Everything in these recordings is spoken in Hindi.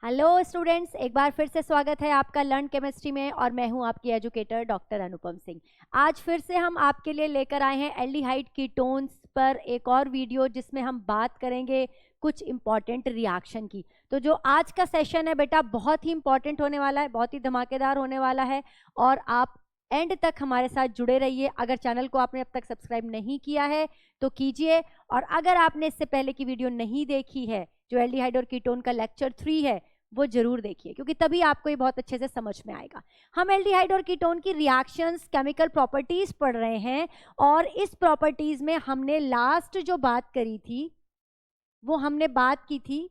हेलो स्टूडेंट्स, एक बार फिर से स्वागत है आपका लर्न केमिस्ट्री में और मैं हूं आपकी एजुकेटर डॉक्टर अनुपम सिंह। आज फिर से हम आपके लिए लेकर आए हैं एल्डिहाइड कीटोन्स पर एक और वीडियो जिसमें हम बात करेंगे कुछ इंपॉर्टेंट रिएक्शन की। तो जो आज का सेशन है बेटा बहुत ही इंपॉर्टेंट होने वाला है, बहुत ही धमाकेदार होने वाला है और आप एंड तक हमारे साथ जुड़े रहिए। अगर चैनल को आपने अब तक सब्सक्राइब नहीं किया है तो कीजिए, और अगर आपने इससे पहले की वीडियो नहीं देखी है जो एल्डिहाइड और कीटोन का लेक्चर 3 है वो जरूर देखिए, क्योंकि तभी आपको ये बहुत अच्छे से समझ में आएगा। हम एल्डिहाइड और कीटोन की रिएक्शंस, केमिकल प्रॉपर्टीज पढ़ रहे हैं और इस प्रॉपर्टीज में हमने लास्ट जो बात करी थी वो हमने बात की थी,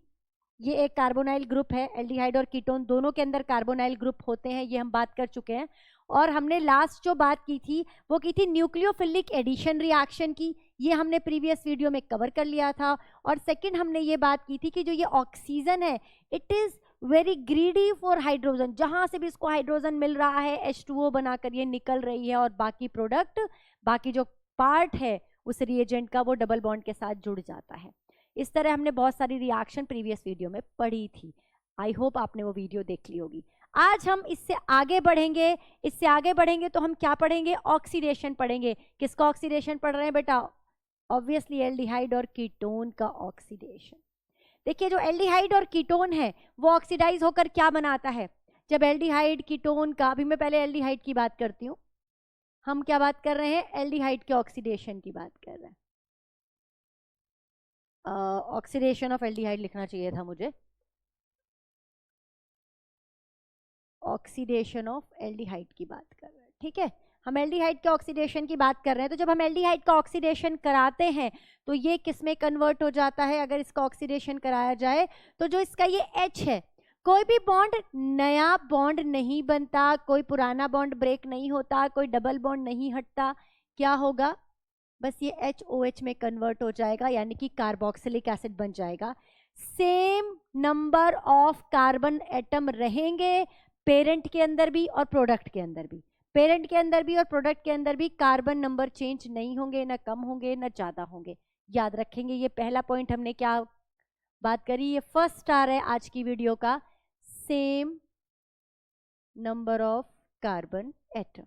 ये एक कार्बोनाइल ग्रुप है। एल्डिहाइड और कीटोन दोनों के अंदर कार्बोनाइल ग्रुप होते हैं, ये हम बात कर चुके हैं। और हमने लास्ट जो बात की थी वो की थी न्यूक्लियोफिलिक एडिशन रिएक्शन की, ये हमने प्रीवियस वीडियो में कवर कर लिया था। और सेकंड हमने ये बात की थी कि जो ये ऑक्सीजन है it is very greedy for hydrogen, जहां से भी इसको हाइड्रोजन मिल रहा है H2O बनाकर ये निकल रही है और बाकी प्रोडक्ट, बाकी जो पार्ट है उस रिएजेंट का वो डबल बॉन्ड के साथ जुड़ जाता है। इस तरह हमने बहुत सारी रिएक्शन प्रीवियस वीडियो में पढ़ी थी। आई होप आपने वो वीडियो देख ली होगी। आज हम इससे आगे बढ़ेंगे तो हम क्या पढ़ेंगे? ऑक्सीडेशन पढ़ेंगे। किसका ऑक्सीडेशन पढ़ रहे हैं बेटा? ऑब्वियसली एल्डिहाइड और कीटोन का ऑक्सीडेशन। देखिए जो एल्डिहाइड और कीटोन है वो ऑक्सीडाइज होकर क्या बनाता है? जब एल्डिहाइड कीटोन का, अभी मैं पहले एल्डिहाइड की बात करती हूँ, हम क्या बात कर रहे हैं? एल्डिहाइड के ऑक्सीडेशन की बात कर रहे हैं। ऑक्सीडेशन ऑफ एल्डिहाइड लिखना चाहिए था मुझे, ऑक्सीडेशन ऑफ एल्डिहाइड की बात कर रहे हैं। ठीक है, हम एल्डिहाइड के ऑक्सीडेशन की बात कर रहे हैं। तो जब हम एल्डिहाइड का ऑक्सीडेशन कराते हैं तो ये किस में कन्वर्ट हो जाता है? अगर इसका ऑक्सीडेशन कराया जाए तो जो इसका ये H है, कोई भी बॉन्ड नया बॉन्ड नहीं बनता, कोई पुराना बॉन्ड ब्रेक नहीं होता, कोई डबल बॉन्ड नहीं हटता। क्या होगा? बस ये HOH में कन्वर्ट हो जाएगा, यानी कि कार्बोक्सिलिक एसिड बन जाएगा। Same number of carbon atom रहेंगे पेरेंट के अंदर भी और प्रोडक्ट के अंदर भी। पेरेंट के अंदर भी और प्रोडक्ट के अंदर भी कार्बन नंबर चेंज नहीं होंगे, ना कम होंगे ना ज्यादा होंगे। याद रखेंगे, ये पहला पॉइंट हमने क्या बात करी, ये फर्स्ट स्टार है आज की वीडियो का, same number of carbon atom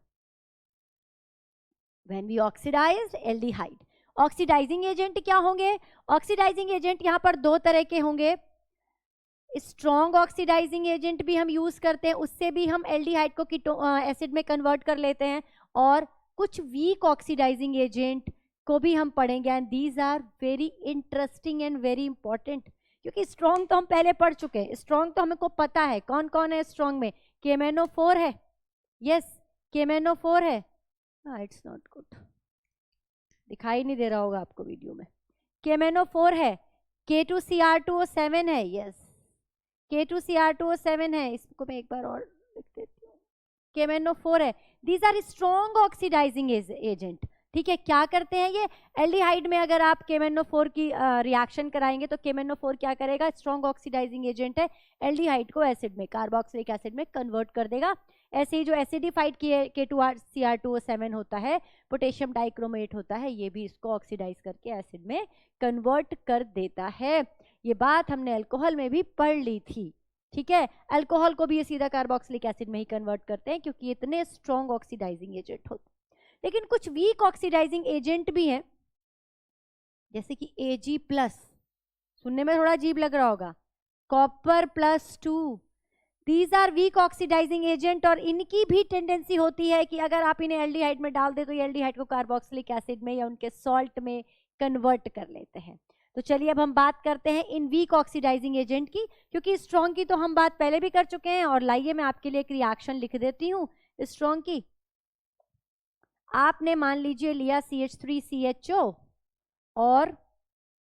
when we oxidized aldehyde। Oxidizing agent क्या होंगे? ऑक्सीडाइजिंग एजेंट यहां पर दो तरह के होंगे। स्ट्रॉन्ग ऑक्सीडाइजिंग एजेंट भी हम यूज करते हैं, उससे भी हम एल्डिहाइड को एसिड में कन्वर्ट कर लेते हैं, और कुछ वीक ऑक्सीडाइजिंग एजेंट को भी हम पढ़ेंगे। And these are very interesting and very important, क्योंकि स्ट्रॉन्ग तो हम पहले पढ़ चुके हैं। स्ट्रॉन्ग तो हमको पता है कौन कौन है स्ट्रॉन्ग में। KMnO4 है, यस KMnO4 है। इट्स नॉट गुड, दिखाई नहीं दे रहा होगा आपको वीडियो में। KMnO4 है, K2Cr2O7 है, यस K2Cr2O7 है। इसको मैं एक बार और लिख देती हूँ, KMnO4 है। These are strong oxidizing agent. ठीक है, क्या करते हैं ये? एल्डिहाइड में अगर आप KMnO4 की रिएक्शन कराएंगे तो KMnO4 क्या करेगा? स्ट्रॉन्ग ऑक्सीडाइजिंग एजेंट है, एल्डिहाइड को एसिड में, कार्बोक्सिलिक एसिड में कन्वर्ट कर देगा। ऐसे ही जो एसिडिफाइड K2Cr2O7 होता है, पोटेशियम डाइक्रोमेट होता है, ये भी इसको ऑक्सीडाइज करके एसिड में कन्वर्ट कर देता है। ये बात हमने अल्कोहल में भी पढ़ ली थी। ठीक है, अल्कोहल को भी ये सीधा कार्बोक्सिलिक एसिड में ही कन्वर्ट करते हैं क्योंकि इतने स्ट्रॉन्ग ऑक्सीडाइजिंग एजेंट होते हैं। लेकिन कुछ वीक ऑक्सीडाइजिंग एजेंट भी हैं, जैसे कि Ag+, सुनने में थोड़ा अजीब लग रहा होगा, Copper+2। These are weak oxidizing agent, और इनकी भी टेंडेंसी होती है कि अगर आप इन्हें एल्डिहाइड में डाल दे तो ये एल्डिहाइड को कार्बोक्सिलिक एसिड में या उनके सॉल्ट में कन्वर्ट कर लेते हैं। तो चलिए अब हम बात करते हैं इन वीक ऑक्सीडाइजिंग एजेंट की, क्योंकि स्ट्रॉन्ग की तो हम बात पहले भी कर चुके हैं। और लाइए मैं आपके लिए एक रिएक्शन लिख देती हूँ स्ट्रॉन्ग की। आपने मान लीजिए लिया CH3CHO और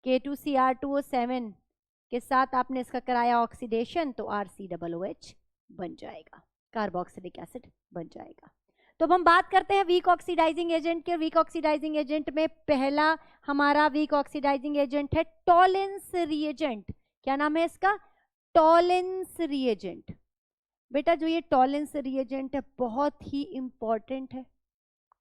K2Cr2O7 के साथ आपने इसका कराया ऑक्सीडेशन, तो RCOOH बन जाएगा, कार्बोक्सिलिक एसिड बन जाएगा। तो अब हम बात करते हैं वीक ऑक्सीडाइजिंग एजेंट के। वीक ऑक्सीडाइजिंग एजेंट में पहला हमारा वीक ऑक्सीडाइजिंग एजेंट है टॉलेंस रिएजेंट। क्या नाम है इसका? Tollens reagent. बेटा जो ये टॉलेंस रिएजेंट है बहुत ही इंपॉर्टेंट है।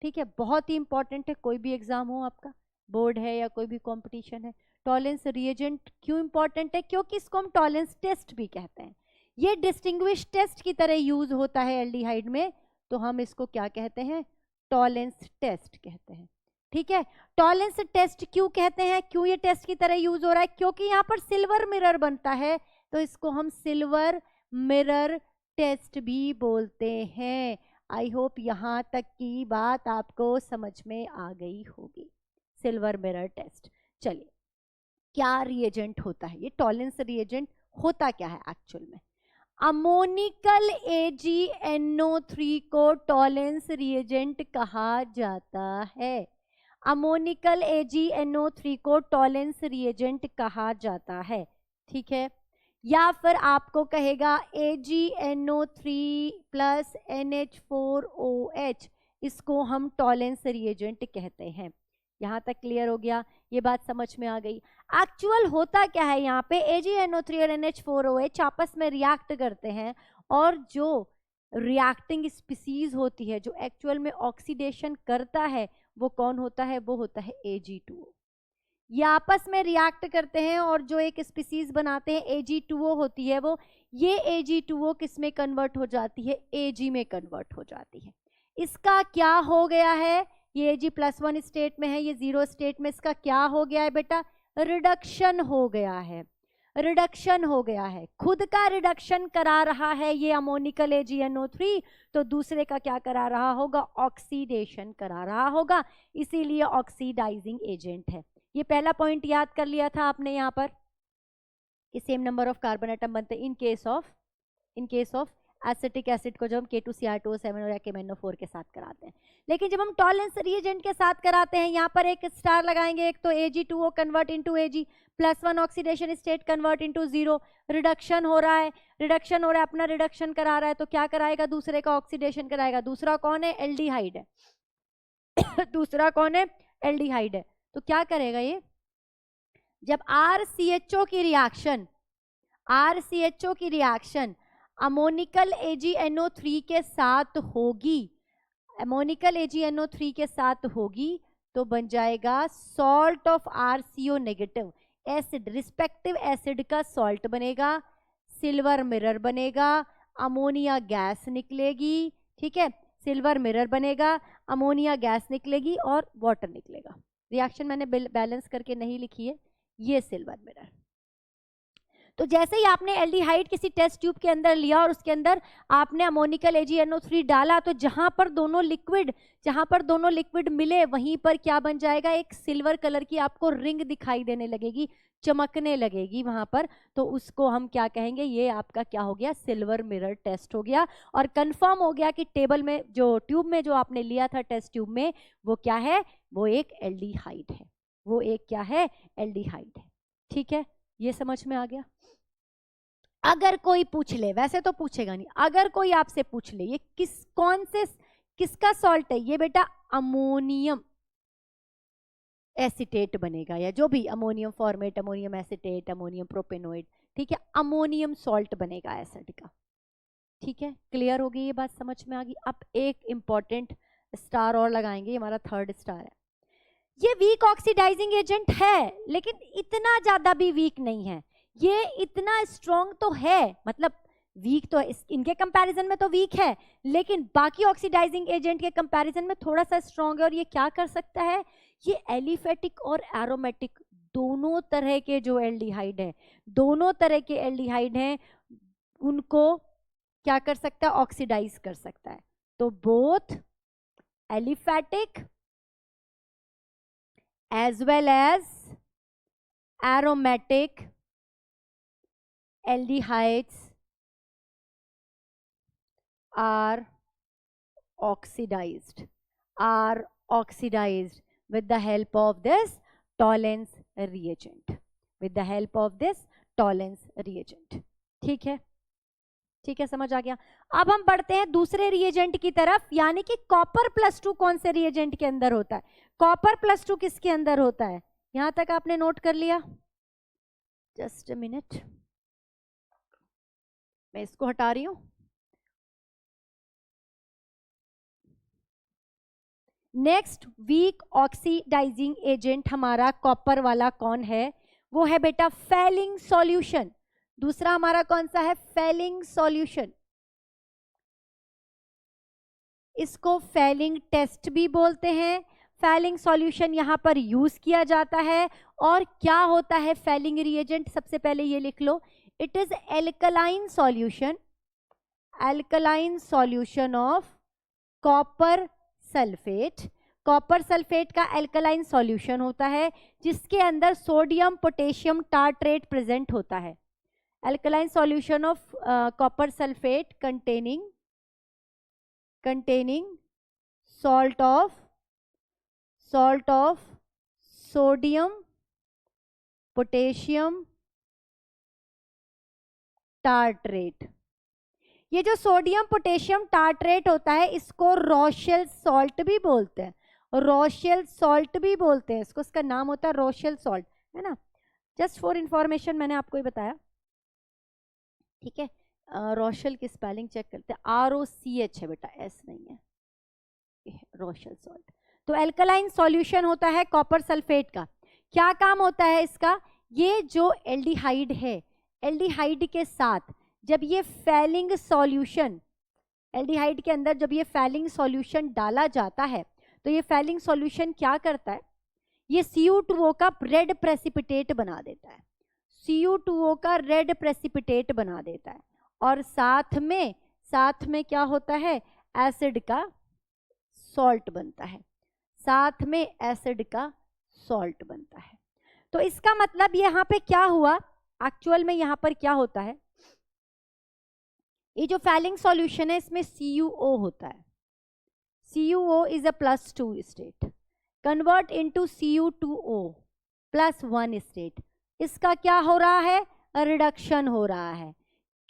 ठीक है, बहुत ही इंपॉर्टेंट है, कोई भी एग्जाम हो आपका, बोर्ड है या कोई भी कंपटीशन है। टॉलेंस रिएजेंट क्यों इंपॉर्टेंट है? क्योंकि इसको हम टॉलेंस टेस्ट भी कहते हैं। ये डिस्टिंग्विश टेस्ट की तरह यूज होता है एल्डिहाइड में, तो हम इसको क्या कहते हैं, टॉलेंस टेस्ट कहते हैं। ठीक है, टॉलेंस टेस्ट क्यों कहते हैं, क्यों ये टेस्ट की तरह यूज हो रहा है, क्योंकि यहाँ पर सिल्वर मिरर बनता है, तो इसको हम सिल्वर मिरर टेस्ट भी बोलते हैं। आई होप यहाँ तक की बात आपको समझ में आ गई होगी, सिल्वर मिरर टेस्ट। चलिए, क्या रिएजेंट होता है ये टॉलेंस रिएजेंट, होता क्या है एक्चुअल में। अमोनिकल AgNO3 को टॉलेंस रिएजेंट कहा जाता है। अमोनिकल AgNO3 को टॉलेंस रिएजेंट कहा जाता है। ठीक है, या फिर आपको कहेगा AgNO3 प्लस NH4OH, इसको हम टॉलेंस रिएजेंट कहते हैं। यहां तक क्लियर हो गया, ये बात समझ में आ गई। एक्चुअल होता क्या है, यहाँ पे AgNO3 और NH4OH आपस में रिएक्ट करते हैं, और जो रिएक्टिंग स्पीसीज होती है, जो एक्चुअल में ऑक्सीडेशन करता है, वो कौन होता है, वो होता है Ag2O। ये आपस में रिएक्ट करते हैं और जो एक स्पीसीज बनाते हैं Ag2O होती है, वो ये Ag2O किस में कन्वर्ट हो जाती है, Ag में कन्वर्ट हो जाती है। इसका क्या हो गया है, ये Ag+1 स्टेट में है, ये 0 स्टेट में, इसका क्या हो गया है बेटा, रिडक्शन हो गया है, रिडक्शन हो गया है, खुद का रिडक्शन करा रहा है ये अमोनिकल AgNO3, तो दूसरे का क्या करा रहा होगा, ऑक्सीडेशन करा रहा होगा, इसीलिए ऑक्सीडाइजिंग एजेंट है। ये पहला पॉइंट याद कर लिया था आपने यहाँ पर कि same number of carbon atom बनते हैं in case of acetic acid को जब हम K2Cr2O7 और KMnO4 के साथ कराते हैं। लेकिन जब हम टॉलेंस रिएजेंट के साथ कराते हैं, यहाँ पर एक स्टार लगाएंगे, एक तो Ag2O convert into Ag+1 oxidation state convert into 0, reduction हो रहा है, अपना रिडक्शन करा रहा है, तो क्या कराएगा, दूसरे का ऑक्सीडेशन कराएगा। दूसरा कौन है, एल्डिहाइड है दूसरा कौन है, एल्डिहाइड है। तो क्या करेगा ये, जब RCHO की रिएक्शन अमोनिकल AgNO3 के साथ होगी, अमोनिकल AgNO3 के साथ होगी, तो बन जाएगा salt of RCO negative acid, respective acid का सॉल्ट बनेगा, सिल्वर मिरर बनेगा, अमोनिया गैस निकलेगी। ठीक है, सिल्वर मिरर बनेगा, अमोनिया गैस निकलेगी और वाटर निकलेगा। रिएक्शन मैंने बैलेंस करके नहीं लिखी है, ये सिल्वर मिरर। तो जैसे ही आपने एल्डिहाइड किसी टेस्ट ट्यूब के अंदर लिया और उसके अंदर आपने अमोनिकल AgNO3 डाला, तो जहां पर दोनों लिक्विड मिले, वहीं पर क्या बन जाएगा, एक सिल्वर कलर की आपको रिंग दिखाई देने लगेगी, चमकने लगेगी वहां पर, तो उसको हम क्या कहेंगे, ये आपका क्या हो गया, सिल्वर मिरर टेस्ट हो गया। और कंफर्म हो गया कि टेबल में जो ट्यूब में जो आपने लिया था टेस्ट ट्यूब में, वो क्या है, वो एक एल्डिहाइड है, वो एक क्या है, एल्डिहाइड है। ठीक है, ये समझ में आ गया। अगर कोई पूछ ले, वैसे तो पूछेगा नहीं, अगर कोई आपसे पूछ ले ये किसका सॉल्ट है, ये बेटा अमोनियम एसिटेट बनेगा, या जो भी ammonium format, ammonium acetate, ammonium propanoid, ठीक है, अमोनियम सॉल्ट बनेगा एसिड का। ठीक है, क्लियर हो गई ये बात, समझ में आ गई। अब एक इंपॉर्टेंट स्टार और लगाएंगे, ये हमारा 3rd स्टार है। ये वीक ऑक्सीडाइजिंग एजेंट है, लेकिन इतना ज्यादा भी वीक नहीं है, ये इतना स्ट्रॉन्ग तो है, मतलब वीक तो इनके कंपैरिजन में तो वीक है, लेकिन बाकी ऑक्सीडाइजिंग एजेंट के कंपैरिजन में थोड़ा सा स्ट्रॉन्ग है। और ये क्या कर सकता है, ये एलिफेटिक और एरोमेटिक दोनों तरह के जो एल्डिहाइड हैं, दोनों तरह के एल्डिहाइड हैं, उनको क्या कर सकता है, ऑक्सीडाइज कर सकता है। तो both aliphatic as well as aromatic aldehydes are oxidized with the help of this tollens reagent, ठीक है, समझ आ गया। अब हम बढ़ते हैं दूसरे रिएजेंट की तरफ, यानी कि कॉपर +2 कौन से रिएजेंट के अंदर होता है, कॉपर +2 किसके अंदर होता है, यहां तक आपने नोट कर लिया, जस्ट अ मिनट, मैं इसको हटा रही हूं। नेक्स्ट वीक ऑक्सीडाइजिंग एजेंट हमारा कॉपर वाला कौन है, वो है बेटा फेलिंग सॉल्यूशन। दूसरा हमारा कौन सा है, फेलिंग सॉल्यूशन। इसको फेलिंग टेस्ट भी बोलते हैं। फेलिंग सॉल्यूशन यहां पर यूज किया जाता है। और क्या होता है फेलिंग रिएजेंट, सबसे पहले ये लिख लो, it is alkaline solution, alkaline solution of copper sulphate. Copper sulphate का एल्कलाइन सॉल्यूशन होता है जिसके अंदर सोडियम पोटेशियम टार्ट्रेट प्रेजेंट होता है। Alkaline solution of copper sulphate containing salt of sodium potassium tartrate। ये जो सोडियम पोटेशियम टार्ट्रेट होता है इसको रोशेल सॉल्ट भी बोलते हैं, रोशेल सॉल्ट भी बोलते हैं इसको, इसका नाम होता है रोशेल सॉल्ट, है ना। जस्ट फॉर इंफॉर्मेशन मैंने आपको ही बताया, ठीक है। रोशेल की स्पेलिंग चेक करते हैं, ROCH है बेटा, S नहीं है, रोशेल सॉल्ट। तो एल्कलाइन सॉल्यूशन होता है कॉपर सल्फेट का। क्या काम होता है इसका, ये जो एल्डिहाइड है, एल्डिहाइड के साथ जब ये फेलिंग सॉल्यूशन, एल्डिहाइड के अंदर जब ये फेलिंग सॉल्यूशन डाला जाता है तो ये फेलिंग सॉल्यूशन क्या करता है, ये Cu2O का रेड प्रेसिपिटेट बना देता है, Cu2O का रेड प्रेसिपिटेट बना देता है। और साथ में क्या होता है, एसिड का सॉल्ट बनता है, साथ में एसिड का सॉल्ट बनता है। तो इसका मतलब यहाँ पे क्या हुआ, एक्चुअल में यहाँ पर क्या होता है, ये जो फेलिंग सॉल्यूशन है इसमें CuO होता है, CuO is a +2 state, convert into Cu2O +1 state. इसका क्या हो रहा है, रिडक्शन हो रहा है,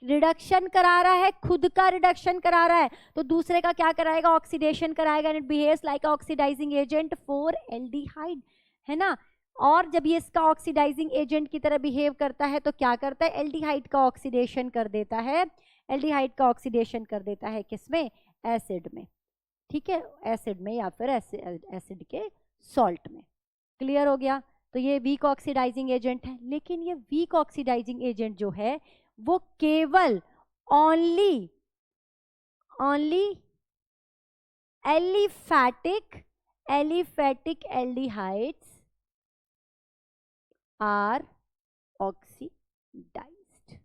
रिडक्शन करा रहा है, खुद का रिडक्शन करा रहा है तो दूसरे का क्या कराएगा, ऑक्सीडेशन कराएगा। It behaves like oxidizing agent for aldehyde, है ना। और जब ये इसका ऑक्सीडाइजिंग एजेंट की तरह बिहेव करता है तो क्या करता है, एल्डिहाइड का ऑक्सीडेशन कर देता है, एल्डिहाइड का ऑक्सीडेशन कर देता है किसमें, एसिड में, ठीक है, एसिड में या फिर एसिड के सॉल्ट में। क्लियर हो गया। तो ये वीक ऑक्सीडाइजिंग एजेंट है, लेकिन ये वीक ऑक्सीडाइजिंग एजेंट जो है वो केवल only aliphatic aldehydes are oxidized.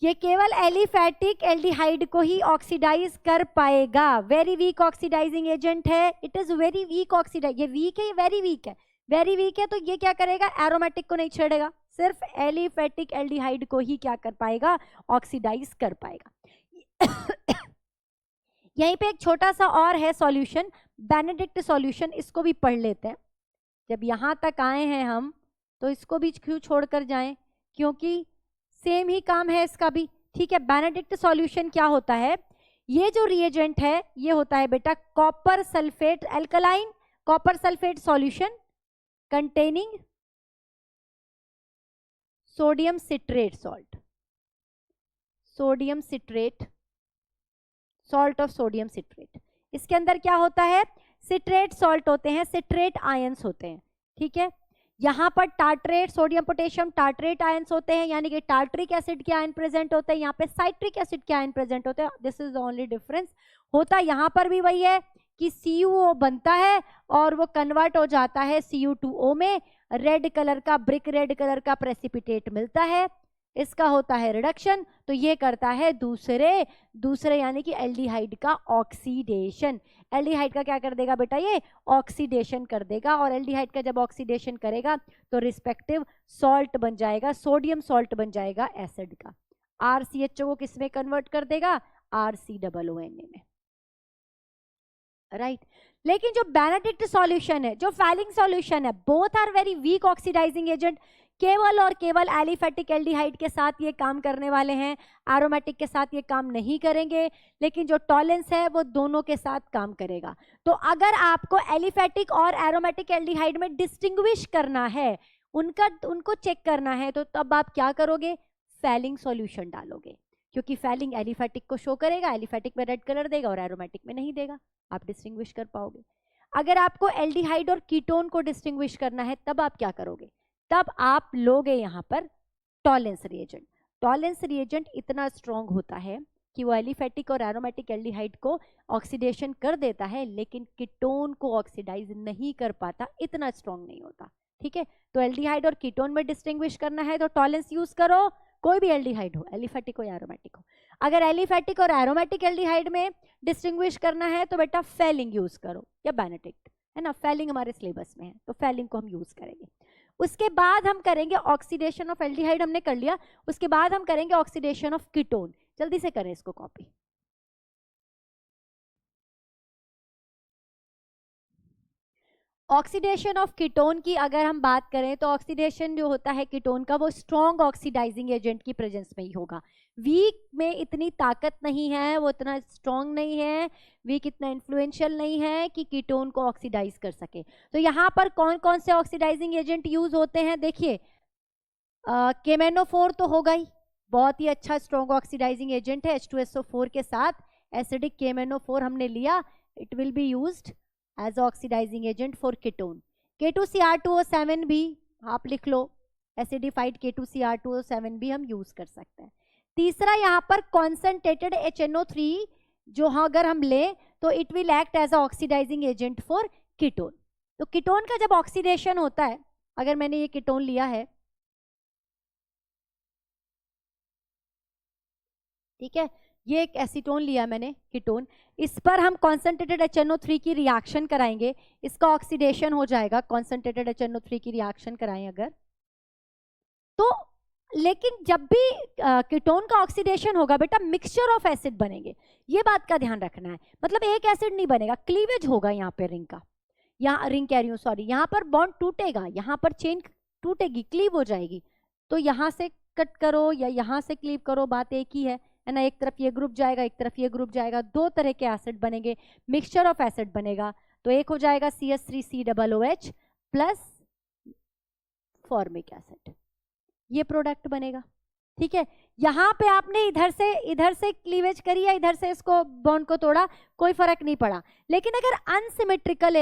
ये केवल एलिफैटिक एल्डिहाइड को ही ऑक्सीडाइज कर पाएगा। वेरी वीक ऑक्सीडाइजिंग एजेंट है, it is very weak oxidize, ये वीक है, ये वेरी वीक है, वेरी वीक है। तो ये क्या करेगा, एरोमेटिक को नहीं छेड़ेगा, सिर्फ एलिफैटिक एल्डिहाइड को ही क्या कर पाएगा, ऑक्सीडाइज कर पाएगा। यहीं पे एक छोटा सा और है सॉल्यूशन, बेनेडिक्ट सॉल्यूशन, इसको भी पढ़ लेते हैं। जब यहां तक आए हैं हम तो इसको भी क्यों छोड़कर जाएं, क्योंकि सेम ही काम है इसका भी, ठीक है। बेनेडिक्ट सॉल्यूशन क्या होता है, ये जो रिएजेंट है ये होता है बेटा copper sulphate, alkaline copper sulphate solution containing sodium citrate salt, sodium citrate, salt of sodium citrate. इसके अंदर क्या होता है, सिट्रेट सॉल्ट होते हैं, सिट्रेट आयंस होते हैं, ठीक है। यहाँ पर tartrate, sodium potassium tartrate ions होते हैं, यानी कि टार्ट्रिक एसिड के आयन प्रेजेंट होते हैं, यहाँ पे साइट्रिक एसिड के आयन प्रेजेंट होते हैं। This is the only difference. होता यहाँ पर भी वही है कि CuO बनता है और वो कन्वर्ट हो जाता है Cu2O में, रेड कलर का, ब्रिक रेड कलर का प्रेसिपिटेट मिलता है, इसका होता है रिडक्शन। तो ये करता है दूसरे यानी कि एल्डिहाइड का ऑक्सीडेशन। एल्डिहाइड का क्या कर देगा बेटा, ये ऑक्सीडेशन कर देगा, और एल्डिहाइड का जब ऑक्सीडेशन करेगा तो रिस्पेक्टिव सॉल्ट बन जाएगा, सोडियम सॉल्ट बन जाएगा एसिड का। RCHO को किस में कन्वर्ट कर देगा, RCOONA में, राइट। लेकिन जो बेनेडिक्ट सॉल्यूशन है, जो फेलिंग सॉल्यूशन है, both are very weak oxidizing agent, केवल और केवल एलिफैटिक एल्डिहाइड के साथ ये काम करने वाले हैं, एरोमेटिक के साथ ये काम नहीं करेंगे, लेकिन जो टॉलेंस है वो दोनों के साथ काम करेगा। तो अगर आपको एलिफैटिक और एरोमेटिक एल्डिहाइड में डिस्टिंग्विश करना है, उनको चेक करना है, तो तब आप क्या करोगे, फेलिंग सॉल्यूशन डालोगे, क्योंकि फेलिंग एलिफैटिक को शो करेगा, एलिफैटिक में रेड कलर देगा और एरोमेटिक में नहीं देगा, आप डिस्टिंग्विश कर पाओगे। अगर आपको एल्डिहाइड और कीटोन को डिस्टिंग्विश करना है तब आप क्या करोगे, तब आप लोगे यहाँ पर टॉलेंस रिएजेंट। टॉलेंस रिएजेंट इतना स्ट्रॉन्ग होता है कि वो एलिफेटिक और एरोमेटिक एल्डिहाइड को ऑक्सीडेशन कर देता है, लेकिन कीटोन को ऑक्सीडाइज नहीं कर पाता, इतना स्ट्रॉन्ग नहीं होता। ठीक है, तो एल्डिहाइड और कीटोन में डिस्टिंग्विश करना है तो टॉलेंस यूज करो, कोई भी एल्डिहाइड हो, एलिफेटिक हो या एरोमेटिक हो। अगर एलिफेटिक और एरोमेटिक एल्डिहाइड में डिस्टिंग्विश करना है तो बेटा फेलिंग यूज करो या बेनेडिक्ट, है ना, फेलिंग हमारे सिलेबस में है तो फेलिंग को हम यूज करेंगे। उसके बाद हम करेंगे ऑक्सीडेशन ऑफ एल्डिहाइड, हमने कर लिया, उसके बाद हम करेंगे ऑक्सीडेशन ऑफ कीटोन। जल्दी से करें इसको कॉपी। ऑक्सीडेशन ऑफ कीटोन की अगर हम बात करें तो ऑक्सीडेशन जो होता है कीटोन का वो स्ट्रॉन्ग ऑक्सीडाइजिंग एजेंट की प्रेजेंस में ही होगा। वीक में इतनी ताकत नहीं है, वो इतना स्ट्रॉन्ग नहीं है, वीक इतना इन्फ्लुएंशियल नहीं है कि कीटोन को ऑक्सीडाइज कर सके। तो यहाँ पर कौन कौन से ऑक्सीडाइजिंग एजेंट यूज होते हैं, देखिए केमेनोफोर तो होगा ही, बहुत ही अच्छा स्ट्रॉन्ग ऑक्सीडाइजिंग एजेंट है। H2SO4 के साथ एसिडिक केमेनोफोर हमने लिया, it will be used as oxidizing agent for ketone. K2Cr2O7 भी आप लिख लो, एसिडिफाइड K2Cr2O7 भी हम यूज कर सकते हैं। तीसरा यहाँ पर कॉन्सेंट्रेटेड HNO3 जो अगर हम लें तो it will act as oxidizing agent for ketone. तो कीटोन का जब ऑक्सीडेशन होता है, अगर मैंने ये कीटोन लिया है, ठीक है, ये एक एसीटोन लिया मैंने कीटोन, इस पर हम कॉन्सेंट्रेटेड HNO3 की रिएक्शन कराएंगे, इसका ऑक्सीडेशन हो जाएगा, कॉन्सेंट्रेटेड HNO3 की रिएक्शन कराएं अगर तो। लेकिन जब भी कीटोन का ऑक्सीडेशन होगा बेटा मिक्सचर ऑफ एसिड बनेंगे, ये बात का ध्यान रखना है। मतलब एक एसिड नहीं बनेगा, क्लीवेज होगा यहाँ पे रिंग का, यहाँ रिंग कह रही हूँ सॉरी, यहाँ पर बॉन्ड टूटेगा, यहाँ पर चेन टूटेगी, क्लीव हो जाएगी। तो यहाँ से कट करो या यहाँ से क्लीव करो, बात एक ही है ना। एक तरफ ये ग्रुप जाएगा, एक तरफ ये ग्रुप जाएगा, दो तरह के एसिड बनेंगे, मिक्सचर ऑफ एसिड बनेगा। तो एक हो जाएगा CH3COOH प्लस फॉर्मिक एसिड, ये प्रोडक्ट बनेगा। ठीक है, यहाँ पे आपने इधर से क्लीवेज करी या इधर से इसको बॉन्ड को तोड़ा, कोई फर्क नहीं पड़ा। लेकिन अगर अनसिमेट्रिकल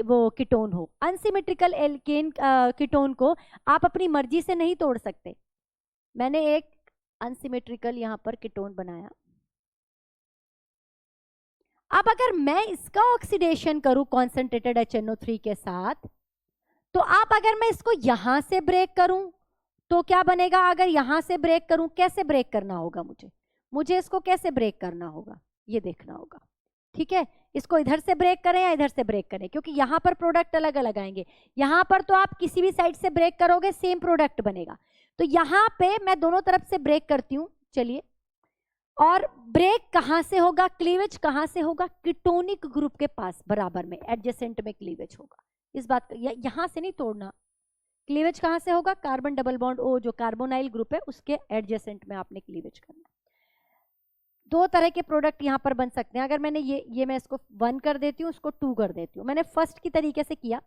वो कीटोन हो, अनसिमेट्रिकल एल्केन कीटोन को आप अपनी मर्जी से नहीं तोड़ सकते। मैंने एक अनसिमेट्रिकल यहाँ पर कीटोन बनाया, अब अगर मैं इसका ऑक्सीडेशन करूं कॉन्सेंट्रेटेड HNO3 के साथ, तो आप अगर मैं इसको यहां से ब्रेक करूं तो क्या बनेगा, अगर यहां से ब्रेक करूं, कैसे ब्रेक करना होगा मुझे इसको कैसे ब्रेक करना होगा ये देखना होगा। ठीक है, इसको इधर से ब्रेक करें या इधर से ब्रेक करें, क्योंकि यहाँ पर प्रोडक्ट अलग अलग आएंगे। यहाँ पर तो आप किसी भी साइड से ब्रेक करोगे सेम प्रोडक्ट बनेगा। तो यहाँ पे मैं दोनों तरफ से ब्रेक करती हूँ, चलिए। और ब्रेक कहाँ से होगा, क्लीवेज कहाँ से होगा, कीटोनिक ग्रुप के पास बराबर में एडजेसेंट में क्लीवेज होगा। इस बात यहाँ से नहीं तोड़ना, क्लीवेज कहाँ से होगा, कार्बन डबल बॉन्ड O जो कार्बोनाइल ग्रुप है उसके एडजेसेंट में आपने क्लीवेज करना। दो तरह के प्रोडक्ट यहाँ पर बन सकते हैं। अगर मैंने ये मैं इसको 1 कर देती हूँ, उसको 2 कर देती हूँ, मैंने फर्स्ट की तरीके से किया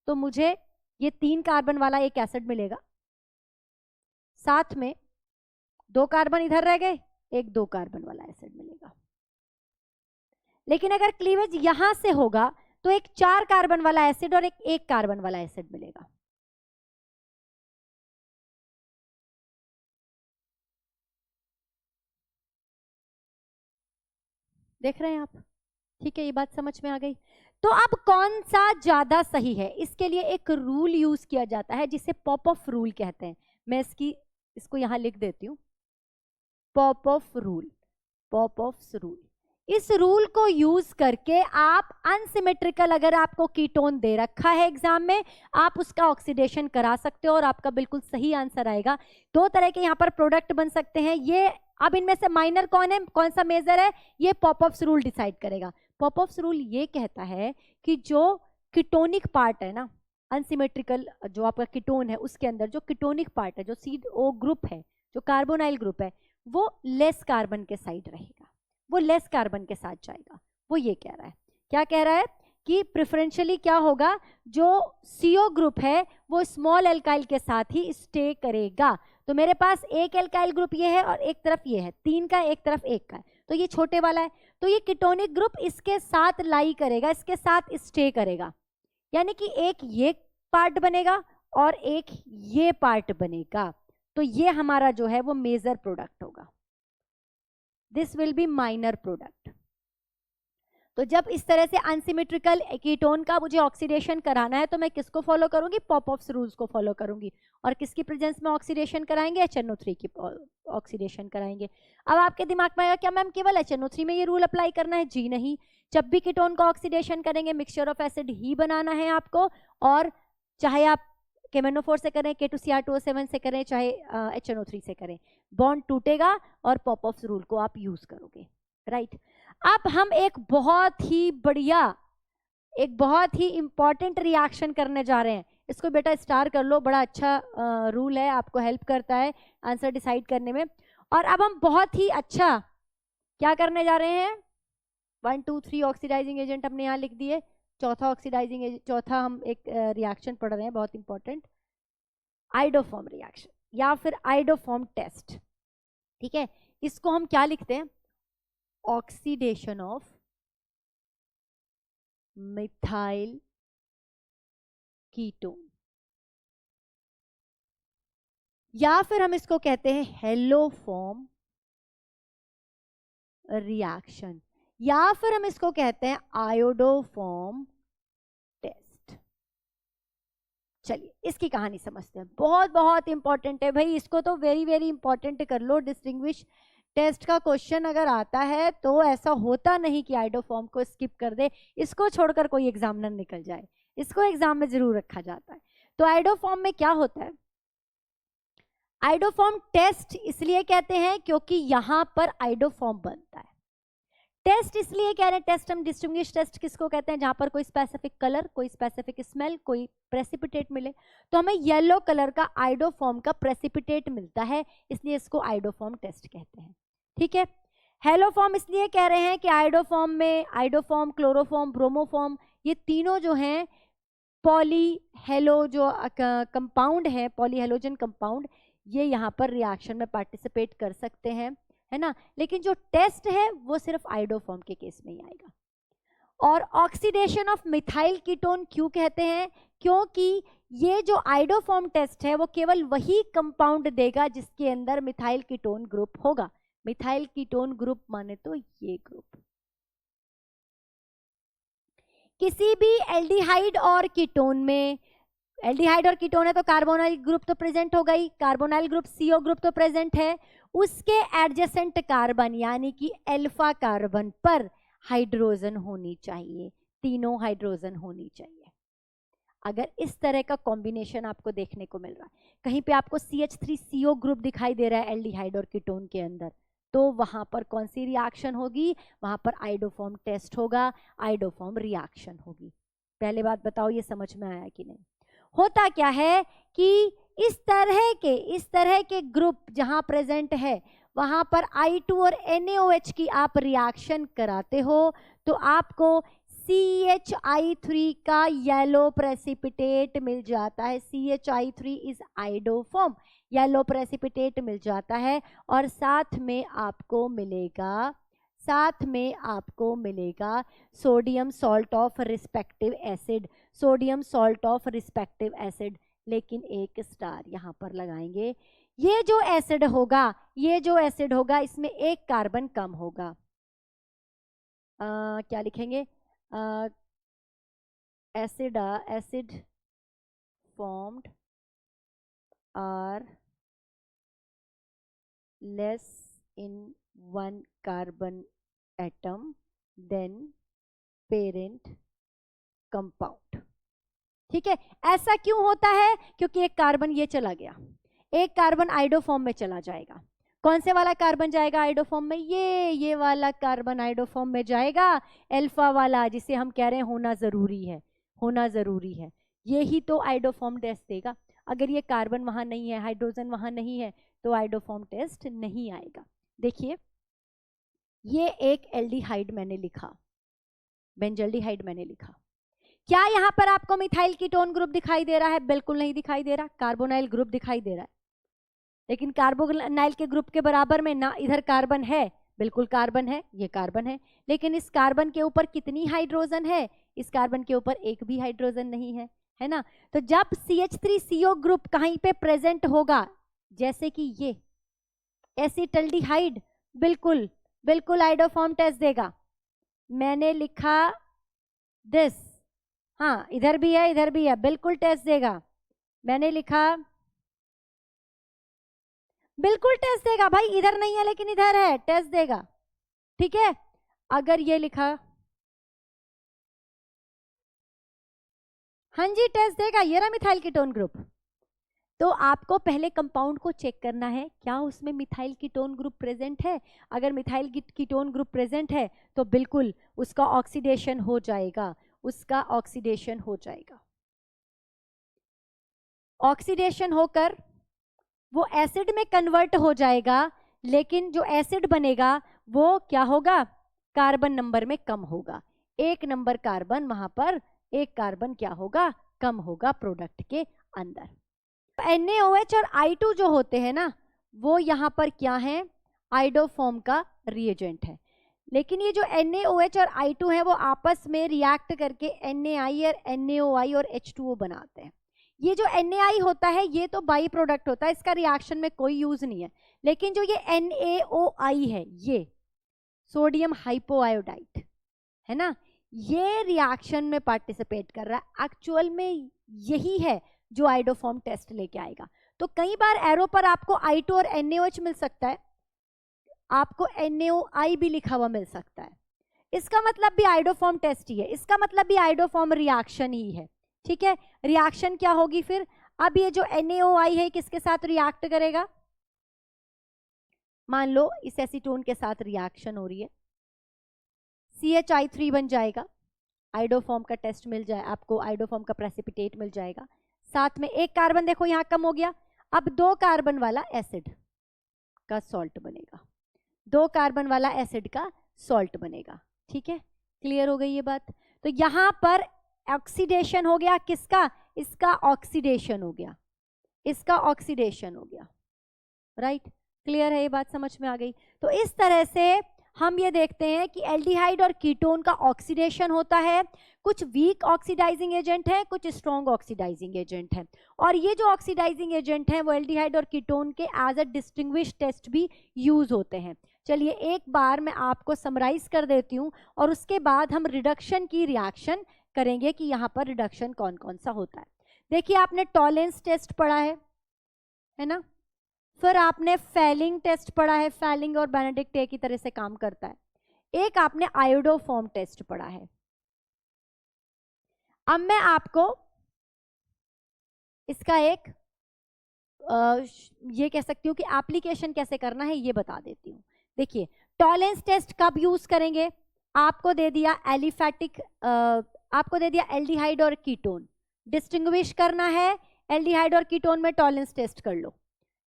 तो मुझे ये 3 कार्बन वाला एक एसिड मिलेगा, साथ में 2 कार्बन इधर रह गए, एक 2 कार्बन वाला एसिड मिलेगा। लेकिन अगर क्लीवेज यहां से होगा तो एक 4 कार्बन वाला एसिड और एक 1 कार्बन वाला एसिड मिलेगा। देख रहे हैं आप, ठीक है, ये बात समझ में आ गई। तो अब कौन सा ज्यादा सही है, इसके लिए एक रूल यूज किया जाता है जिसे पॉप-ऑफ रूल कहते हैं। मैं इसको यहां लिख देती हूं, पॉप-ऑफ रूल। इस रूल को यूज करके आप अनसिमेट्रिकल, अगर आपको कीटोन दे रखा है एग्जाम में, आप उसका ऑक्सीडेशन करा सकते हो और आपका बिल्कुल सही आंसर आएगा। 2 तरह के यहाँ पर प्रोडक्ट बन सकते हैं। ये अब इनमें से माइनर कौन है, कौन सा मेजर है, ये पॉप-ऑफ रूल डिसाइड करेगा। पॉप-ऑफ रूल ये कहता है कि जो कीटोनिक पार्ट है ना, अनसिमेट्रिकल जो आपका कीटोन है उसके अंदर जो कीटोनिक पार्ट है, जो CO ग्रुप है, जो कार्बोनाइल ग्रुप है, वो लेस कार्बन के साइड रहेगा, वो लेस कार्बन के साथ जाएगा। वो ये कह रहा है, क्या कह रहा है कि प्रेफरेंशियली क्या होगा, जो CO ग्रुप है वो स्मॉल एल्काइल के साथ ही स्टे करेगा। तो मेरे पास एक एल्काइल ग्रुप ये है और एक तरफ ये है, 3 का, एक तरफ 1 का है, तो ये छोटे वाला है। तो ये कीटोनिक ग्रुप इसके साथ लाई करेगा, इसके साथ स्टे करेगा, यानी कि एक ये पार्ट बनेगा और एक ये पार्ट बनेगा। तो ये हमारा जो है वो मेजर प्रोडक्ट होगा, this will be minor product. तो जब इस तरह से अनसिमेट्रिकल कीटोन का मुझे ऑक्सीडेशन कराना है तो मैं किसको फॉलो करूंगी, पॉपऑफ्स रूल्स को फॉलो करूंगी। और किसकी प्रेजेंस में ऑक्सीडेशन कराएंगे, HNO3 की ऑक्सीडेशन कराएंगे। अब आपके दिमाग में आएगा क्या मैम केवल HNO3 में ये रूल अप्लाई करना है? जी नहीं, जब भी कीटोन का ऑक्सीडेशन करेंगे मिक्सचर ऑफ एसिड ही बनाना है आपको, और चाहे आप KMnO4 से करें, K2Cr2O7 से करें, चाहे HNO3 से करें, बॉन्ड टूटेगा और पॉपऑफ्स रूल को आप यूज करोगे, राइट। अब हम एक बहुत ही बढ़िया, एक बहुत ही इंपॉर्टेंट रिएक्शन करने जा रहे हैं। इसको बेटा स्टार कर लो, बड़ा अच्छा रूल है, आपको हेल्प करता है आंसर डिसाइड करने में। और अब हम बहुत ही अच्छा क्या करने जा रहे हैं, 1 2 3 ऑक्सीडाइजिंग एजेंट हमने यहाँ लिख दिए, चौथा ऑक्सीडाइजिंग एजेंट, चौथा हम एक रिएक्शन पढ़ रहे हैं बहुत इंपॉर्टेंट, आइडोफॉर्म रिएक्शन या फिर आइडोफॉर्म टेस्ट। ठीक है, इसको हम क्या लिखते हैं, ऑक्सीडेशन ऑफ मिथाइल कीटोन, या फिर हम इसको कहते हैं हेलोफॉर्म रिएक्शन, या फिर हम इसको कहते हैं आयोडोफॉर्म टेस्ट। चलिए इसकी कहानी समझते हैं, बहुत बहुत इंपॉर्टेंट है भाई, इसको तो वेरी वेरी इंपॉर्टेंट कर लो। डिस्टिंग्विश टेस्ट का क्वेश्चन अगर आता है तो ऐसा होता नहीं कि आइडोफॉर्म को स्किप कर दे, इसको छोड़कर कोई एग्जामिनर निकल जाए, इसको एग्जाम में जरूर रखा जाता है। तो आइडोफॉर्म में क्या होता है, आइडोफॉर्म टेस्ट इसलिए कहते हैं क्योंकि यहां पर आइडोफॉर्म बनता है। टेस्ट इसलिए कह रहे हैं, टेस्ट हम डिस्टिंग्विश टेस्ट किसको कहते हैं, जहां पर कोई स्पेसिफिक कलर, कोई स्पेसिफिक स्मेल, कोई प्रेसिपिटेट मिले। तो हमें येलो कलर का आइडोफॉर्म का प्रेसिपिटेट मिलता है, इसलिए इसको आइडोफॉर्म टेस्ट कहते हैं। ठीक है, हेलोफॉर्म इसलिए कह रहे हैं कि आइडोफॉर्म में आइडोफॉर्म, क्लोरोफॉर्म, ब्रोमोफॉर्म, ये तीनों जो हैं पॉली हेलो जो कंपाउंड है, पॉली हेलोजन कंपाउंड, ये यहाँ पर रिएक्शन में पार्टिसिपेट कर सकते हैं, है ना। लेकिन जो टेस्ट है वो सिर्फ आइडोफॉर्म के केस में ही आएगा। और ऑक्सीडेशन ऑफ मिथाइल कीटोन क्यों कहते हैं, क्योंकि ये जो आइडोफॉर्म टेस्ट है वो केवल वही कंपाउंड देगा जिसके अंदर मिथाइल कीटोन ग्रुप होगा। मिथाइल कीटोन ग्रुप माने तो ये ग्रुप। किसी भी एल्डिहाइड और कीटोन में, एल्डिहाइड और कीटोन है तो कार्बोनाइल ग्रुप तो प्रेजेंट होगा ही, कार्बोनाइल ग्रुप CO ग्रुप तो प्रेजेंट है, उसके एडजेसेंट कार्बन यानी कि अल्फा कार्बन पर हाइड्रोजन होनी चाहिए, तीनों हाइड्रोजन होनी चाहिए। अगर इस तरह का कॉम्बिनेशन आपको देखने को मिल रहा है, कहीं पे आपको CH3CO ग्रुप दिखाई दे रहा है एल्डिहाइड और कीटोन के अंदर, तो वहां पर कौन सी रिएक्शन होगी, वहां पर आइडोफॉर्म टेस्ट होगा, आइडोफॉर्म रिएक्शन होगी। पहले बात बताओ ये समझ में आया कि नहीं। होता क्या है कि इस तरह के ग्रुप जहां प्रेजेंट है वहां पर I2 और NaOH की आप रिएक्शन कराते हो तो आपको CHI3 का येलो प्रेसिपिटेट मिल जाता है। CHI3 is iodoform, yellow precipitate मिल जाता है। और साथ में आपको मिलेगा sodium salt of respective acid, sodium salt of respective acid. लेकिन एक स्टार यहां पर लगाएंगे, ये जो एसिड होगा इसमें एक कार्बन कम होगा। क्या लिखेंगे, acid formed are less in 1 carbon atom than parent compound. ठीक है, ऐसा क्यों होता है, क्योंकि एक कार्बन ये चला गया, एक कार्बन आइडोफॉर्म में चला जाएगा। कौन से वाला कार्बन जाएगा आइडोफॉर्म में, ये वाला कार्बन आइडोफॉर्म में जाएगा, अल्फा वाला, जिसे हम कह रहे हैं होना जरूरी है। ये ही तो आइडोफॉर्म टेस्ट देगा। अगर ये कार्बन वहां नहीं है, हाइड्रोजन वहां नहीं है, तो आइडोफॉर्म टेस्ट नहीं आएगा। देखिए ये एक एल्डिहाइड मैंने लिखा, बेंजल्डिहाइड मैंने लिखा, क्या यहां पर आपको मिथाइल कीटोन ग्रुप दिखाई दे रहा है? बिल्कुल नहीं दिखाई दे रहा। कार्बोनाइल ग्रुप दिखाई दे रहा है, लेकिन कार्बोनाइल के ग्रुप के बराबर में ना इधर कार्बन है, बिल्कुल कार्बन है, ये कार्बन है, लेकिन इस कार्बन के ऊपर कितनी हाइड्रोजन है, इस कार्बन के ऊपर एक भी हाइड्रोजन नहीं है, है ना। तो जब CH3CO ग्रुप कहीं पे प्रेजेंट होगा, जैसे कि ये एसिटल्डिहाइड, बिल्कुल बिल्कुल आइडोफॉर्म टेस्ट देगा। मैंने लिखा दिस, हाँ इधर भी है इधर भी है, बिल्कुल टेस्ट देगा। मैंने लिखा, बिल्कुल टेस्ट देगा भाई, इधर नहीं है लेकिन इधर है, टेस्ट देगा। ठीक है, अगर ये लिखा, हाँ जी टेस्ट देगा, ये रहा मिथाइल कीटोन ग्रुप। तो आपको पहले कंपाउंड को चेक करना है क्या उसमें मिथाइल कीटोन ग्रुप प्रेजेंट है। अगर मिथाइल कीटोन ग्रुप प्रेजेंट है तो बिल्कुल उसका ऑक्सीडेशन हो जाएगा, उसका ऑक्सीडेशन हो जाएगा। ऑक्सीडेशन होकर वो एसिड में कन्वर्ट हो जाएगा, लेकिन जो एसिड बनेगा वो क्या होगा, कार्बन नंबर में कम होगा। एक नंबर कार्बन वहां पर, एक कार्बन क्या होगा, कम होगा प्रोडक्ट के अंदर। NaOH और I2 जो होते हैं ना, वो यहाँ पर क्या है, आइडोफॉर्म का रिएजेंट है। लेकिन ये जो NaOH और I2 है वो आपस में रिएक्ट करके NaI और NaOI और H2O बनाते हैं। ये जो NaI होता है ये तो बाई प्रोडक्ट होता है, इसका रिएक्शन में कोई यूज नहीं है। लेकिन जो ये NaOI है, ये सोडियम हाइपोआयोडाइड है ना, ये रिएक्शन में पार्टिसिपेट कर रहा है। एक्चुअल में यही है जो आइडोफॉर्म टेस्ट लेके आएगा। तो कई बार एरो पर आपको I2 और NaOH मिल सकता है, आपको NaOI भी लिखा हुआ मिल सकता है। इसका मतलब भी आइडोफॉर्म टेस्ट ही है, इसका मतलब भी आइडोफॉर्म रिएक्शन ही है। ठीक है, रिएक्शन क्या होगी फिर, अब ये जो NaOI है किसके साथ रिएक्ट करेगा, मान लो इस एसीटोन के साथ रिएक्शन हो रही है, CHI3 बन जाएगा, आइडोफॉर्म का टेस्ट मिल जाए आपको, आइडोफॉर्म का प्रेसिपिटेट मिल जाएगा। साथ में एक कार्बन देखो यहां कम हो गया, अब 2 कार्बन वाला एसिड का सॉल्ट बनेगा, 2 कार्बन वाला एसिड का सॉल्ट बनेगा। ठीक है, क्लियर हो गई ये बात। तो यहां पर ऑक्सीडेशन हो गया किसका, इसका ऑक्सीडेशन हो गया, इसका ऑक्सीडेशन हो गया। राइट, क्लियर है ये बात, समझ में आ गई। तो इस तरह से हम ये देखते हैं कि एल्डिहाइड और कीटोन का ऑक्सीडेशन होता है। कुछ वीक ऑक्सीडाइजिंग एजेंट है, कुछ स्ट्रॉन्ग ऑक्सीडाइजिंग एजेंट है, और ये जो ऑक्सीडाइजिंग एजेंट है वो एल्डिहाइड और कीटोन के एज अ डिस्टिंग्विश टेस्ट भी यूज होते हैं। चलिए एक बार मैं आपको समराइज कर देती हूँ और उसके बाद हम रिडक्शन की रिएक्शन करेंगे कि यहाँ पर रिडक्शन कौन कौन सा होता है। देखिए आपने टॉलेंस टेस्ट पढ़ा है ना, फिर आपने फैलिंग टेस्ट पढ़ा है, फैलिंग और बेनेडिक्ट एक ही तरह से काम करता है। एक आपने आयोडोफॉर्म टेस्ट पढ़ा है। अब मैं आपको इसका एक ये कह सकती हूँ कि एप्लीकेशन कैसे करना है ये बता देती हूँ। देखिए टॉलेंस टेस्ट कब यूज करेंगे, आपको दे दिया एलिफैटिक, आपको दे दिया एल्डिहाइड और कीटोन, डिस्टिंग्विश करना है एल्डिहाइड और कीटोन में, टॉलेंस टेस्ट कर लो।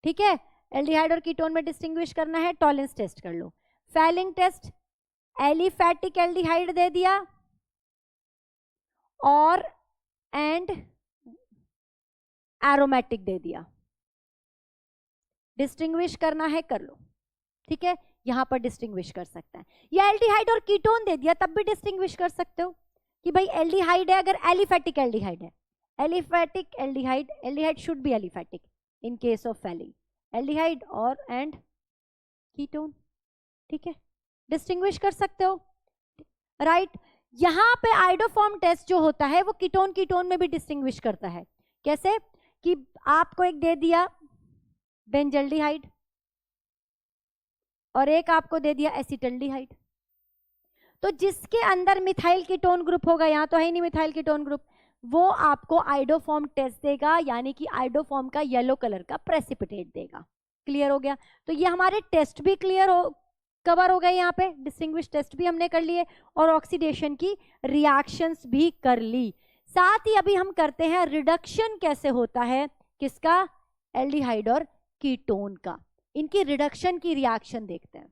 ठीक है, एल्डिहाइड और कीटोन में डिस्टिंग्विश करना है, टॉलेंस टेस्ट कर लो। फैलिंग टेस्ट, एलिफैटिक एल्डिहाइड दे दिया और एंड एरोमेटिक दे दिया, डिस्टिंग्विश करना है कर लो। ठीक है, यहां पर डिस्टिंग्विश कर सकता है, या एल्डिहाइड और कीटोन दे दिया तब भी डिस्टिंग्विश कर सकते हो कि भाई एल्डिहाइड है, अगर एलिफैटिक एल्डिहाइड है, aliphatic aldehyde, aldehyde should be aliphatic in case of falling, aldehyde और एंड कीटोन। ठीक है, डिस्टिंग्विश कर सकते हो। राइट, यहां पे आइडोफॉर्म टेस्ट जो होता है वो कीटोन कीटोन में भी डिस्टिंग्विश करता है। कैसे कि आपको एक दे दिया बेंजल्डिहाइड और एक आपको दे दिया एसिटल्डिहाइड, तो जिसके अंदर मिथाइल कीटोन ग्रुप होगा, यहां तो है ही नहीं मिथाइल कीटोन ग्रुप, वो आपको आइडोफॉर्म टेस्ट देगा, यानी कि आइडोफॉर्म का येलो कलर का प्रेसिपिटेट देगा। क्लियर हो गया, तो ये हमारे टेस्ट भी क्लियर हो, कवर हो गए, यहाँ पे डिस्टिंग्विश टेस्ट भी हमने कर लिए और ऑक्सीडेशन की रिएक्शंस भी कर ली। साथ ही अभी हम करते हैं रिडक्शन कैसे होता है, किसका, एल्डिहाइड और कीटोन का, इनकी रिडक्शन की रिएक्शन देखते हैं।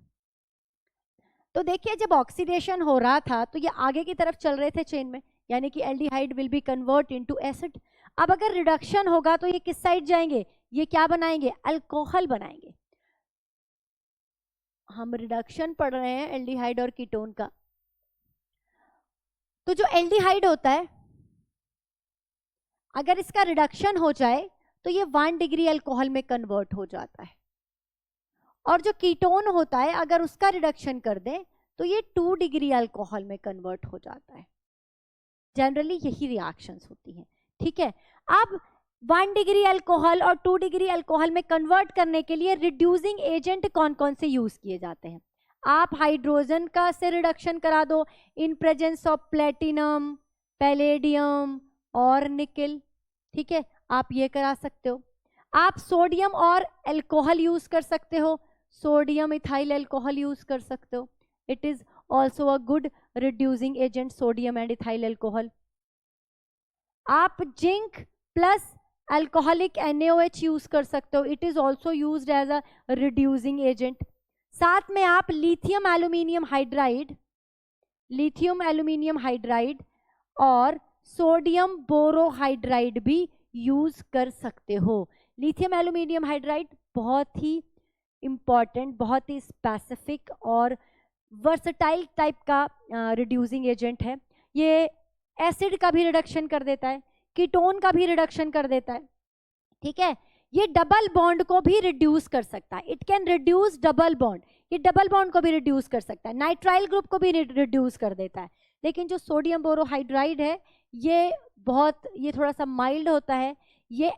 तो देखिए जब ऑक्सीडेशन हो रहा था तो ये आगे की तरफ चल रहे थे चेन में, यानी कि aldehyde will be convert into acid. अब अगर रिडक्शन होगा तो ये किस साइड जाएंगे, ये क्या बनाएंगे, अल्कोहल बनाएंगे। हम रिडक्शन पढ़ रहे हैं एल्डिहाइड और कीटोन का, तो जो एल्डिहाइड होता है अगर इसका रिडक्शन हो जाए तो ये 1 डिग्री अल्कोहल में कन्वर्ट हो जाता है। और जो कीटोन होता है अगर उसका रिडक्शन कर दें तो ये 2 डिग्री अल्कोहल में कन्वर्ट हो जाता है। जनरली यही रिएक्शंस होती हैं, ठीक है। अब 1 डिग्री अल्कोहल और 2 डिग्री अल्कोहल में कन्वर्ट करने के लिए रिड्यूसिंग एजेंट कौन कौन से यूज किए जाते हैं? आप हाइड्रोजन का से रिडक्शन करा दो in presence of platinum, palladium और निकल, ठीक है, आप ये करा सकते हो। आप सोडियम और अल्कोहल यूज कर सकते हो, सोडियम इथाइल अल्कोहल यूज कर सकते हो। It is also a good reducing agent, sodium and ethyl alcohol. आप zinc plus alcoholic NaOH use कर सकते हो, it is also used as a reducing agent. साथ में आप लिथियम एल्यूमिनियम हाइड्राइड और सोडियम बोरोहाइड्राइड भी यूज कर सकते हो। लिथियम एल्यूमिनियम हाइड्राइड बहुत ही इंपॉर्टेंट, बहुत ही स्पेसिफिक और वर्सटाइल टाइप का रिड्यूसिंग एजेंट है। ये एसिड का भी रिडक्शन कर देता है, कीटोन का भी रिडक्शन कर देता है, ठीक है। ये डबल बॉन्ड को भी रिड्यूस कर सकता है, it can reduce double bond, ये डबल बॉन्ड को भी रिड्यूस कर सकता है, नाइट्राइल ग्रुप को भी रिड्यूस कर देता है। लेकिन जो सोडियम बोरोहाइड्राइड है ये थोड़ा सा माइल्ड होता है, ये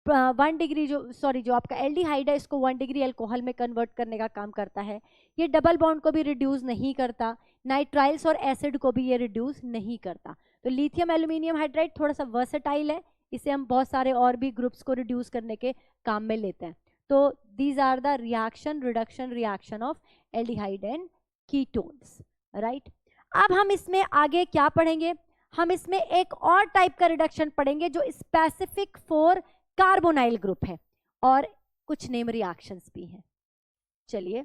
1 डिग्री जो आपका एल्डिहाइड है इसको 1 डिग्री अल्कोहल में कन्वर्ट करने का काम करता है। ये डबल बॉन्ड को भी रिड्यूस नहीं करता, नाइट्राइल्स और एसिड को भी ये रिड्यूस नहीं करता। तो लिथियम एल्यूमिनियम हाइड्राइड थोड़ा सा वर्सेटाइल है, इसे हम बहुत सारे और भी ग्रुप्स को रिड्यूस करने के काम में लेते हैं। तो these are the reduction reaction of aldehyde and ketones, right. अब हम इसमें आगे क्या पढ़ेंगे? हम इसमें एक और टाइप का रिडक्शन पढ़ेंगे जो स्पेसिफिक फॉर कार्बोनाइल ग्रुप है और कुछ नेम रिएक्शंस भी हैं। चलिए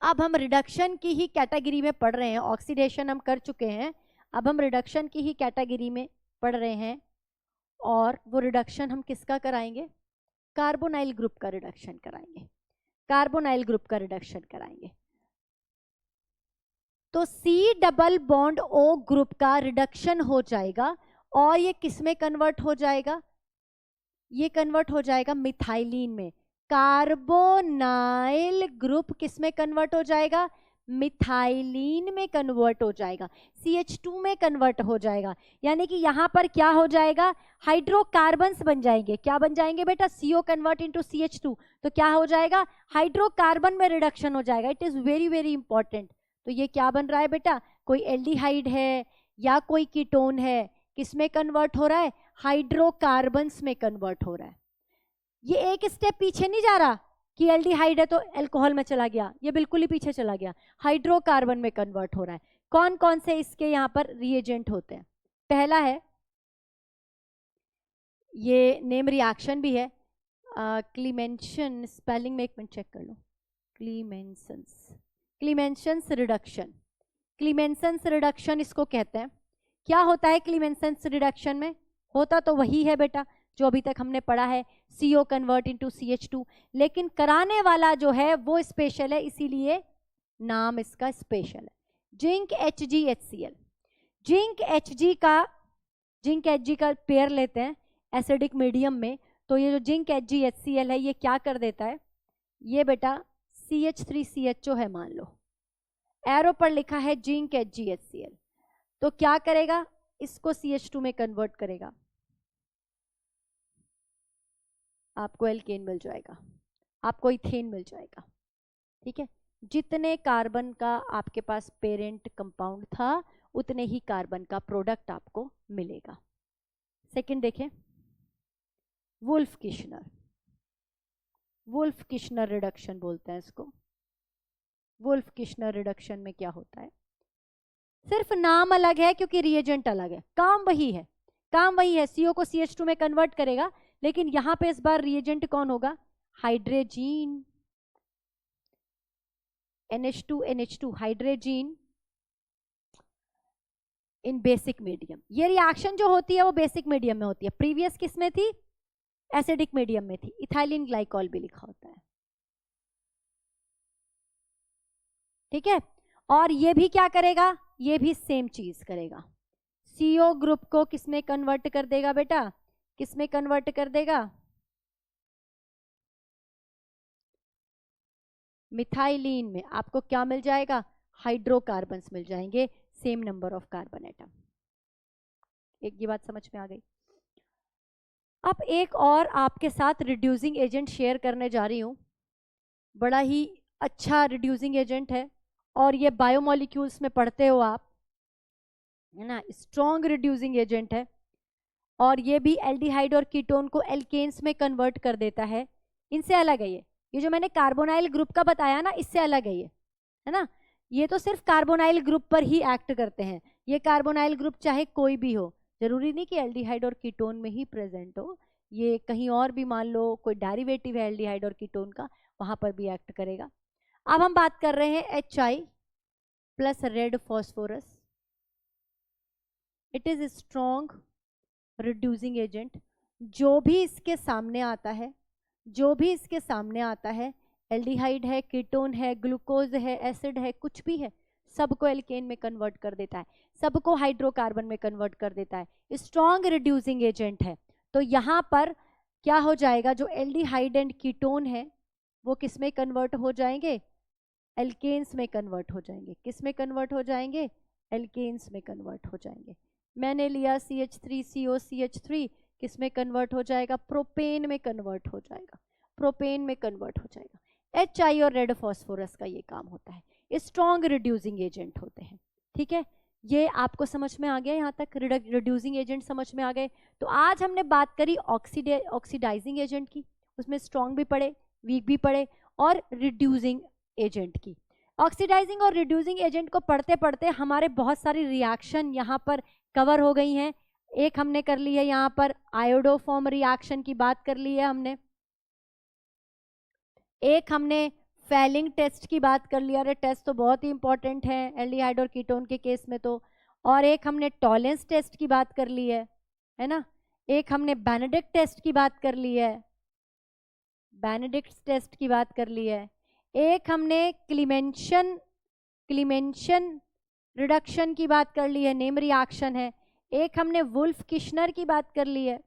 अब हम रिडक्शन की ही कैटेगरी में पढ़ रहे हैं, ऑक्सीडेशन हम कर चुके हैं, अब हम रिडक्शन की ही कैटेगरी में पढ़ रहे हैं और वो रिडक्शन हम किसका कराएंगे? कार्बोनाइल ग्रुप का रिडक्शन कराएंगे, कार्बोनाइल ग्रुप का रिडक्शन कराएंगे। तो C double bond O group का रिडक्शन हो जाएगा और ये किस में कन्वर्ट हो जाएगा? ये कन्वर्ट हो जाएगा मिथाइलिन में। कार्बोनाइल ग्रुप किस में कन्वर्ट हो जाएगा? मिथाइलिन में कन्वर्ट हो जाएगा, CH2 में कन्वर्ट हो जाएगा। यानी कि यहां पर क्या हो जाएगा? हाइड्रोकार्बन्स बन जाएंगे। क्या बन जाएंगे बेटा? CO कन्वर्ट इनटू CH2, तो क्या हो जाएगा? हाइड्रोकार्बन में रिडक्शन हो जाएगा। It is very very important. तो ये क्या बन रहा है बेटा? कोई एल्डिहाइड है या कोई कीटोन है, किस में कन्वर्ट हो रहा है? हाइड्रोकार्बन्स में कन्वर्ट हो रहा है। ये एक स्टेप पीछे नहीं जा रहा कि एल्डिहाइड है तो अल्कोहल में चला गया, ये बिल्कुल ही पीछे चला गया, हाइड्रोकार्बन में कन्वर्ट हो रहा है। कौन कौन से इसके यहाँ पर रिएजेंट होते हैं? पहला है, ये नेम रिएक्शन भी है, क्लीमेंशन, स्पेलिंग में एक मिनट चेक कर लो, क्लीमेंसन्स रिडक्शन, क्लीमेंसन्स रिडक्शन इसको कहते हैं। क्या होता है क्लीमेंसन्स रिडक्शन में? होता तो वही है बेटा जो अभी तक हमने पढ़ा है, CO कन्वर्ट इनटू CH2, लेकिन कराने वाला जो है वो स्पेशल है, इसीलिए नाम इसका स्पेशल है। जिंक HgHCl, जिंक Hg का पेयर लेते हैं एसिडिक मीडियम में, तो ये जो जिंक HgHCl है ये क्या कर देता है? ये बेटा CH3CHO है, मान लो एरो पर लिखा है जिंक HgHCl, तो क्या करेगा? इसको CH2 में कन्वर्ट करेगा, आपको एल्केन मिल जाएगा, आपको इथेन मिल जाएगा, ठीक है। जितने कार्बन का आपके पास पेरेंट कंपाउंड था उतने ही कार्बन का प्रोडक्ट आपको मिलेगा। सेकंड देखें, वुल्फ किश्नर रिडक्शन बोलते हैं इसको। वुल्फ किश्नर रिडक्शन में क्या होता है? सिर्फ नाम अलग है क्योंकि रिएजेंट अलग है, काम वही है, CO को CH2 में कन्वर्ट करेगा, लेकिन यहां पे इस बार रिएजेंट कौन होगा? हाइड्रोजीन, NH2 हाइड्रोजीन इन बेसिक मीडियम। ये रिएक्शन जो होती है वो बेसिक मीडियम में होती है, प्रीवियस किस में थी? एसिडिक मीडियम में थी। इथाइलिन ग्लाइकॉल भी लिखा होता है, ठीक है। और ये भी क्या करेगा? ये भी सेम चीज करेगा, CO ग्रुप को किस में कन्वर्ट कर देगा बेटा? किस में कन्वर्ट कर देगा? मिथाइलिन में आपको क्या मिल जाएगा? हाइड्रोकार्बन्स मिल जाएंगे, same number of carbon atom. एक ये बात समझ में आ गई। अब एक और आपके साथ रिड्यूसिंग एजेंट शेयर करने जा रही हूं। बड़ा ही अच्छा रिड्यूसिंग एजेंट है और ये बायोमोलिक्यूल्स में पढ़ते हो आप, है ना। स्ट्रॉन्ग रिड्यूसिंग एजेंट है और ये भी एल्डिहाइड और कीटोन को एल्केन्स में कन्वर्ट कर देता है। इनसे अलग है ये जो मैंने कार्बोनाइल ग्रुप का बताया ना, इससे अलग है ये, है ना। ये तो सिर्फ कार्बोनाइल ग्रुप पर ही एक्ट करते हैं। ये कार्बोनाइल ग्रुप चाहे कोई भी हो, जरूरी नहीं कि एल्डिहाइड और कीटोन में ही प्रेजेंट हो, ये कहीं और भी मान लो कोई डेरिवेटिव है एल्डिहाइड और कीटोन का, वहां पर भी एक्ट करेगा। अब हम बात कर रहे हैं HI plus red phosphorus. It is strong reducing agent. जो भी इसके सामने आता है, जो भी इसके सामने आता है, एल्डिहाइड है, कीटोन है, ग्लूकोज है, एसिड है, कुछ भी है, सबको एल्केन में कन्वर्ट कर देता है, सबको हाइड्रोकार्बन में कन्वर्ट कर देता है। स्ट्रॉन्ग रिड्यूसिंग एजेंट है। तो यहाँ पर क्या हो जाएगा, जो एल्डिहाइड एंड कीटोन है वो किस में कन्वर्ट हो जाएंगे? एल्केन्स में कन्वर्ट हो जाएंगे। किस में कन्वर्ट हो जाएंगे? एल्केन्स में कन्वर्ट हो जाएंगे। मैंने लिया CH3COCH3, किस में कन्वर्ट हो जाएगा? प्रोपेन में कन्वर्ट हो जाएगा, प्रोपेन में कन्वर्ट हो जाएगा। HI और रेड फॉस्फोरस का ये काम होता है, स्ट्रॉन्ग रिड्यूसिंग एजेंट होते हैं। ठीक है, ये आपको समझ में आ गया? यहाँ तक रिड्यूसिंग एजेंट समझ में आ गए। तो आज हमने बात करी ऑक्सीडाइजिंग एजेंट की, उसमें स्ट्रॉन्ग भी पढ़े, वीक भी पढ़े, और रिड्यूसिंग एजेंट की। ऑक्सीडाइजिंग और रिड्यूसिंग एजेंट को पढ़ते पढ़ते हमारे बहुत सारी रिएक्शन यहाँ पर कवर हो गई हैं। एक हमने कर ली है यहाँ पर आयोडोफॉर्म रिएक्शन की बात कर ली है हमने, एक हमने फेलिंग टेस्ट की बात कर लिया, अरे टेस्ट तो बहुत ही इंपॉर्टेंट है एल्डिहाइड और कीटोन के केस में तो, और एक हमने टॉलेंस टेस्ट की बात कर ली है ना। एक हमने बेनेडिक्ट टेस्ट की बात कर ली है, बेनेडिक्ट टेस्ट की बात कर ली है। एक हमने क्लीमेंशन रिडक्शन की बात कर ली है, नेम रिएक्शन है। एक हमने वुल्फ किश्नर की बात कर ली है।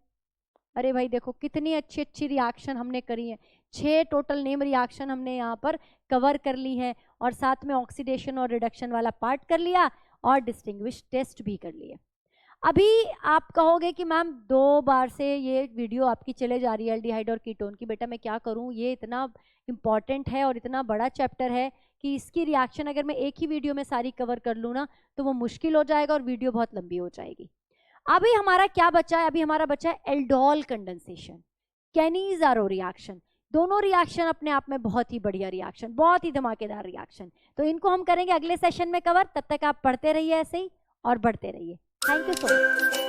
अरे भाई देखो कितनी अच्छी अच्छी रिएक्शन हमने करी है, 6 टोटल नेम रिएक्शन हमने यहाँ पर कवर कर ली है, और साथ में ऑक्सीडेशन और रिडक्शन वाला पार्ट कर लिया और डिस्टिंग्विश टेस्ट भी कर लिया। अभी आप कहोगे कि मैम 2 बार से ये वीडियो आपकी चले जा रही है एल्डिहाइड और कीटोन की, बेटा मैं क्या करूं, ये इतना इंपॉर्टेंट है और इतना बड़ा चैप्टर है कि इसकी रिएक्शन अगर मैं एक ही वीडियो में सारी कवर कर लूँ ना तो वो मुश्किल हो जाएगा और वीडियो बहुत लंबी हो जाएगी। अभी हमारा क्या बचा है? अभी हमारा बचा है एल्डोल कंडेंसेशन, कैनिज़ारो रिएक्शन। दोनों रिएक्शन अपने आप में बहुत ही बढ़िया रिएक्शन, बहुत ही धमाकेदार रिएक्शन। तो इनको हम करेंगे अगले सेशन में कवर। तब तक आप पढ़ते रहिए ऐसे ही और बढ़ते रहिए। Thank you so much.